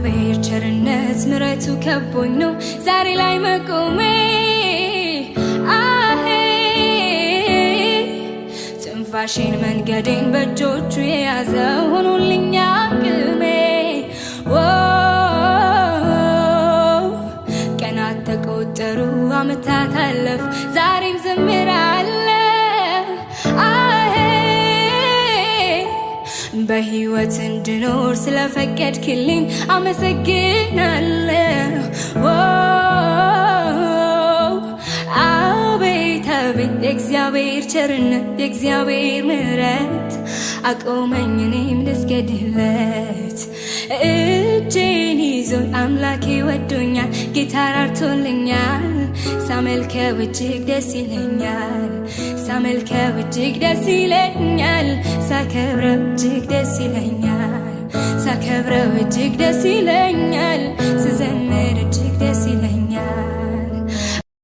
የእግዚአብሔር ቸርነት ምሕረቱ ከቦኝ ነው ዛሬ ላይ መቆሜ ትንፋሼን መንገዴን በእጆቹ የያዘው ሆኖልኛ አቅሜ ቀናት ተቆጠሩ ዓመታት አለፉ ዛሬም ዘምራለሁ በሕይወት እንድኖር ስለፈቀድክልኝ አመሰግናለሁ አቤት አቤት የእግዚአብሔር ቸርነት የእግዚአብሔር ምሕረት አቆመኝ እኔም ልስገድለት እጄን ይዞ አምላኬ ወዶኛል ጌታ ራርቶልኛል ሳመልከው እጅግ ደስ ይለኛል ሳመልከው እጅግ ደስ ይለኛል ሳከብረው እጅግ ደስ ይለኛል ሳከብረው እጅግ ደስ ይለኛል